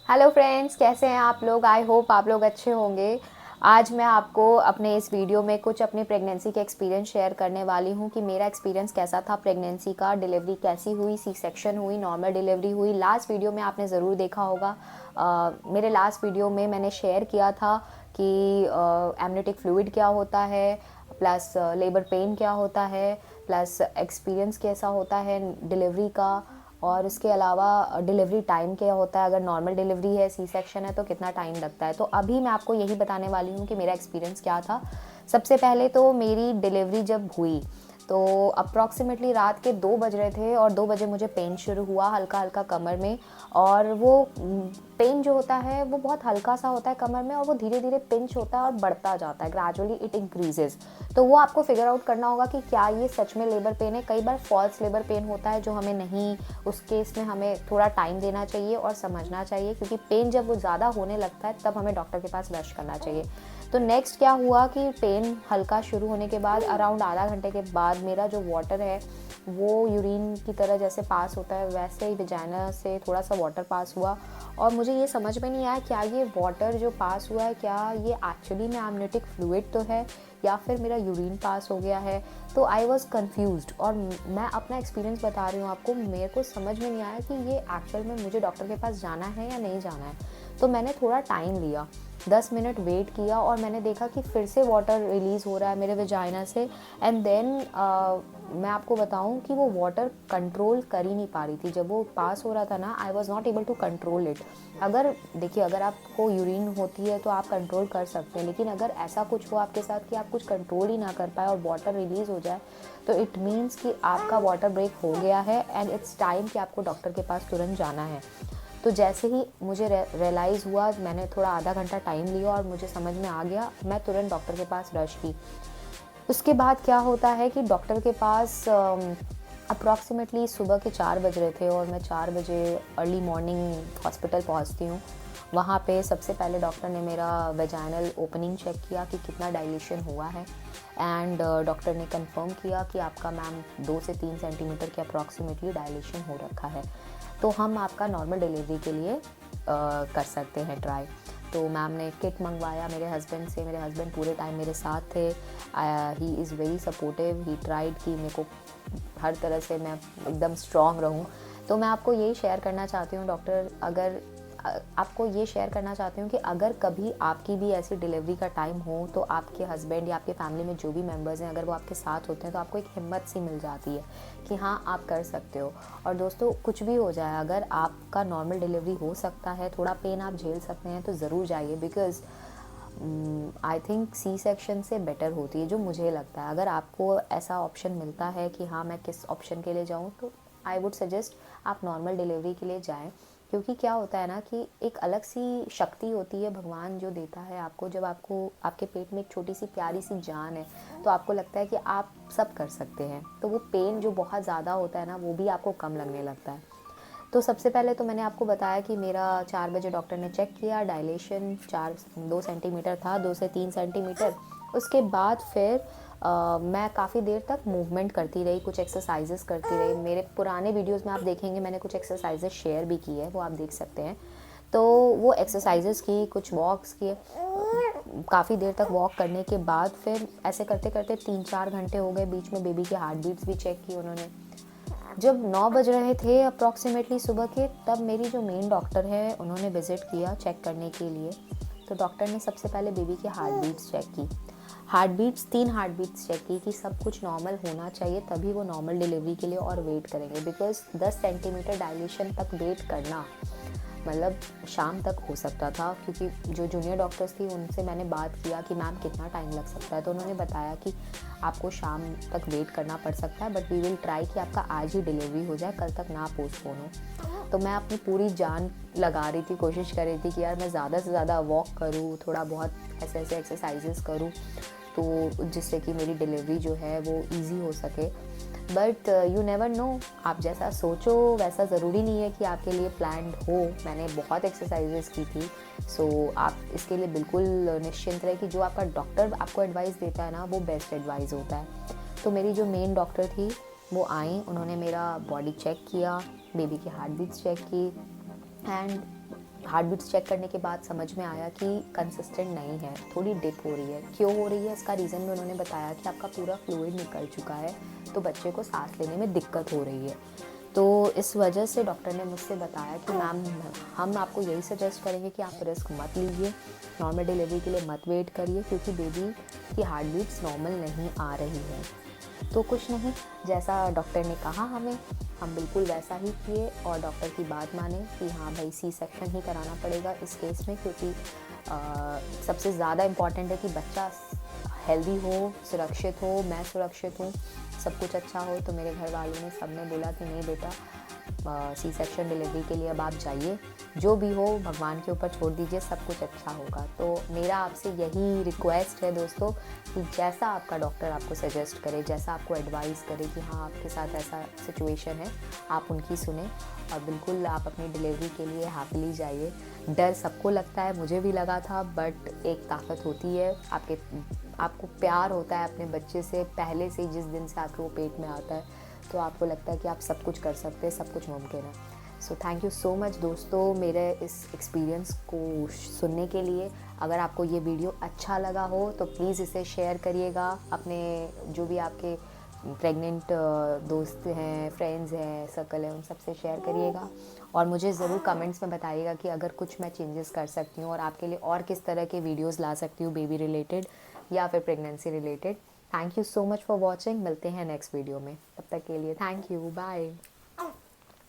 Hello friends, कैसे हैं आप लोग। आई होप आप लोग अच्छे होंगे। आज मैं आपको अपने इस वीडियो में कुछ अपनी प्रेगनेंसी के एक्सपीरियंस शेयर करने वाली हूँ कि मेरा एक्सपीरियंस कैसा था प्रेगनेंसी का, डिलीवरी कैसी हुई, सी सेक्शन हुई, नॉर्मल डिलीवरी हुई। लास्ट वीडियो में आपने ज़रूर देखा होगा। मेरे लास्ट वीडियो में मैंने शेयर किया था कि एमनियोटिक फ्लूइड क्या होता है, प्लस लेबर पेन क्या होता है, प्लस एक्सपीरियंस कैसा होता है डिलीवरी का, और इसके अलावा डिलीवरी टाइम क्या होता है, अगर नॉर्मल डिलीवरी है, सी सेक्शन है तो कितना टाइम लगता है। तो अभी मैं आपको यही बताने वाली हूँ कि मेरा एक्सपीरियंस क्या था। सबसे पहले तो मेरी डिलीवरी जब हुई तो अप्रॉक्सीमेटली रात के 2 बज रहे थे और 2 बजे मुझे पेन शुरू हुआ हल्का हल्का कमर में। और वो पेन जो होता है वो बहुत हल्का सा होता है कमर में, और वो धीरे धीरे पिंच होता है और बढ़ता जाता है, ग्रेजुअली इट इंक्रीजेज। तो वो आपको फिगर आउट करना होगा कि क्या ये सच में लेबर पेन है। कई बार फॉल्स लेबर पेन होता है जो हमें नहीं, उस केस में हमें थोड़ा टाइम देना चाहिए और समझना चाहिए, क्योंकि पेन जब वो ज़्यादा होने लगता है तब हमें डॉक्टर के पास रश करना चाहिए। तो नेक्स्ट क्या हुआ कि पेन हल्का शुरू होने के बाद अराउंड आधा घंटे के बाद मेरा जो वाटर है वो यूरिन की तरह जैसे पास होता है वैसे ही वजाइना से थोड़ा सा वाटर पास हुआ। और मुझे ये समझ में नहीं आया क्या ये वाटर जो पास हुआ है क्या ये एक्चुअली में एमनियोटिक फ्लूइड तो है या फिर मेरा यूरिन पास हो गया है। तो आई वॉज कन्फ्यूज्ड, और मैं अपना एक्सपीरियंस बता रही हूँ आपको। मेरे को समझ में नहीं आया कि ये एक्चुअल में मुझे डॉक्टर के पास जाना है या नहीं जाना है। तो मैंने थोड़ा टाइम लिया, 10 मिनट वेट किया, और मैंने देखा कि फिर से वाटर रिलीज़ हो रहा है मेरे वेजाइना से। एंड देन मैं आपको बताऊं कि वो वाटर कंट्रोल कर ही नहीं पा रही थी। जब वो पास हो रहा था ना, I was not able to control it. अगर देखिए, अगर आपको यूरिन होती है तो आप कंट्रोल कर सकते हैं, लेकिन अगर ऐसा कुछ हो आपके साथ कि आप कुछ कंट्रोल ही ना कर पाए और वाटर रिलीज़ हो जाए, तो इट मीन्स कि आपका वाटर ब्रेक हो गया है एंड इट्स टाइम कि आपको डॉक्टर के पास तुरंत जाना है। तो जैसे ही मुझे रियलाइज़ हुआ, मैंने थोड़ा आधा घंटा टाइम लिया और मुझे समझ में आ गया, मैं तुरंत डॉक्टर के पास रश की। उसके बाद क्या होता है कि डॉक्टर के पास अप्रॉक्सीमेटली सुबह के 4 बज रहे थे और मैं 4 बजे अर्ली मॉर्निंग हॉस्पिटल पहुंचती हूँ। वहाँ पे सबसे पहले डॉक्टर ने मेरा वेजाइनल ओपनिंग चेक किया कि कितना डायलेशन हुआ है। एंड डॉक्टर ने कंफर्म किया कि आपका मैम 2 से 3 सेंटीमीटर के अप्रॉक्सीमेटली डायलेशन हो रखा है, तो हम आपका नॉर्मल डिलीवरी के लिए कर सकते हैं ट्राई। तो मैम ने किट मंगवाया मेरे हस्बैंड से। मेरे हस्बैंड पूरे टाइम मेरे साथ थे। He is very supportive. He tried कि मेरे को हर तरह से मैं एकदम स्ट्रॉन्ग रहूं। तो मैं आपको यही शेयर करना चाहती हूँ डॉक्टर, अगर आपको ये शेयर करना चाहती हूँ कि अगर कभी आपकी भी ऐसी डिलीवरी का टाइम हो तो आपके हस्बैंड या आपके फैमिली में जो भी मेंबर्स हैं, अगर वो आपके साथ होते हैं तो आपको एक हिम्मत सी मिल जाती है कि हाँ आप कर सकते हो। और दोस्तों, कुछ भी हो जाए, अगर आपका नॉर्मल डिलीवरी हो सकता है, थोड़ा पेन आप झेल सकते हैं, तो ज़रूर जाइए। Because I think C section से बेटर होती है, जो मुझे लगता है। अगर आपको ऐसा ऑप्शन मिलता है कि हाँ मैं किस ऑप्शन के लिए जाऊँ, तो आई वुड सजेस्ट आप नॉर्मल डिलीवरी के लिए जाएं। क्योंकि क्या होता है ना कि एक अलग सी शक्ति होती है भगवान जो देता है आपको। जब आपको आपके पेट में एक छोटी सी प्यारी सी जान है तो आपको लगता है कि आप सब कर सकते हैं। तो वो पेन जो बहुत ज़्यादा होता है ना, वो भी आपको कम लगने लगता है। तो सबसे पहले तो मैंने आपको बताया कि मेरा 4 बजे डॉक्टर ने चेक किया, डायलेशन 2 सेंटीमीटर था, 2 से 3 सेंटीमीटर। उसके बाद फिर मैं काफ़ी देर तक मूवमेंट करती रही, कुछ एक्सरसाइजेस करती रही। मेरे पुराने वीडियोस में आप देखेंगे मैंने कुछ एक्सरसाइजेस शेयर भी की है, वो आप देख सकते हैं। तो वो एक्सरसाइजेस की, कुछ वॉक्स किए। काफ़ी देर तक वॉक करने के बाद फिर ऐसे करते करते 3-4 घंटे हो गए। बीच में बेबी की हार्ट बीट्स भी चेक की उन्होंने। जब 9 बज रहे थे अप्रॉक्सीमेटली सुबह के, तब मेरी जो मेन डॉक्टर है उन्होंने विज़िट किया चेक करने के लिए। तो डॉक्टर ने सबसे पहले बेबी की हार्ट बीट्स चेक की। Heart beats 3 heart beats check की कि सब कुछ नॉर्मल होना चाहिए, तभी वो नॉर्मल डिलीवरी के लिए और वेट करेंगे। बिकॉज़ 10 सेंटीमीटर डायलेशन तक वेट करना मतलब शाम तक हो सकता था। क्योंकि जो जूनियर डॉक्टर्स थी उनसे मैंने बात किया कि मैम कितना टाइम लग सकता है, तो उन्होंने बताया कि आपको शाम तक वेट करना पड़ सकता है, बट वी विल ट्राई कि आपका आज ही डिलीवरी हो जाए, कल तक ना पोस्टपोन हो। तो मैं अपनी पूरी जान लगा रही थी, कोशिश कर रही थी कि यार मैं ज़्यादा से ज़्यादा वॉक करूँ, थोड़ा बहुत ऐसे ऐसे एक्सरसाइजेस करूँ, तो जिससे कि मेरी डिलीवरी जो है वो ईजी हो सके। बट यू नेवर नो, आप जैसा सोचो वैसा ज़रूरी नहीं है कि आपके लिए प्लान्ड हो। मैंने बहुत एक्सरसाइजेस की थी। सो आप इसके लिए बिल्कुल निश्चिंत रहे कि जो आपका डॉक्टर आपको एडवाइस देता है ना, वो बेस्ट एडवाइस होता है। तो मेरी जो मेन डॉक्टर थी वो आई, उन्होंने मेरा बॉडी चेक किया, बेबी की हार्ट बीट्स चेक की। एंड हार्ट बीट्स चेक करने के बाद समझ में आया कि कंसिस्टेंट नहीं है, थोड़ी डिप हो रही है। क्यों हो रही है इसका रीज़न भी उन्होंने बताया कि आपका पूरा फ्लूइड निकल चुका है, तो बच्चे को सांस लेने में दिक्कत हो रही है। तो इस वजह से डॉक्टर ने मुझसे बताया कि मैम हम आपको यही सजेस्ट करेंगे कि आप रिस्क मत लीजिए, नॉर्मल डिलीवरी के लिए मत वेट करिए, क्योंकि बेबी की हार्ट बीट्स नॉर्मल नहीं आ रही है। तो कुछ नहीं, जैसा डॉक्टर ने कहा हमें, हम बिल्कुल वैसा ही किए और डॉक्टर की बात माने कि हाँ भाई सी सेक्शन ही कराना पड़ेगा इस केस में, क्योंकि सबसे ज़्यादा इम्पॉर्टेंट है कि बच्चा हेल्दी हो, सुरक्षित हो, मैं सुरक्षित हूँ, सब कुछ अच्छा हो। तो मेरे घर वालों ने सब ने बोला कि नहीं बेटा, सी सेक्शन डिलीवरी के लिए अब आप जाइए, जो भी हो भगवान के ऊपर छोड़ दीजिए, सब कुछ अच्छा होगा। तो मेरा आपसे यही रिक्वेस्ट है दोस्तों कि जैसा आपका डॉक्टर आपको सजेस्ट करे, जैसा आपको एडवाइस करे कि हाँ आपके साथ ऐसा सिचुएशन है, आप उनकी सुने और बिल्कुल आप अपनी डिलीवरी के लिए हैप्पीली जाइए। डर सबको लगता है, मुझे भी लगा था, बट एक ताकत होती है, आपको प्यार होता है अपने बच्चे से पहले से, जिस दिन से आपके वो पेट में आता है, तो आपको लगता है कि आप सब कुछ कर सकते हैं, सब कुछ मुमकिन है। So thank you so much दोस्तों मेरे इस एक्सपीरियंस को सुनने के लिए। अगर आपको ये वीडियो अच्छा लगा हो तो प्लीज़ इसे शेयर करिएगा, अपने जो भी आपके प्रेग्नेंट दोस्त हैं, फ्रेंड्स हैं, सर्कल है, उन सब से शेयर करिएगा। और मुझे ज़रूर कमेंट्स में बताइएगा कि अगर कुछ मैं चेंजेस कर सकती हूँ और आपके लिए और किस तरह के वीडियोज़ ला सकती हूँ, बेबी रिलेटेड या फिर pregnancy related. Thank you so much for watching, मिलते हैं नेक्स्ट वीडियो में, तब तक के लिए थैंक यू, बाय।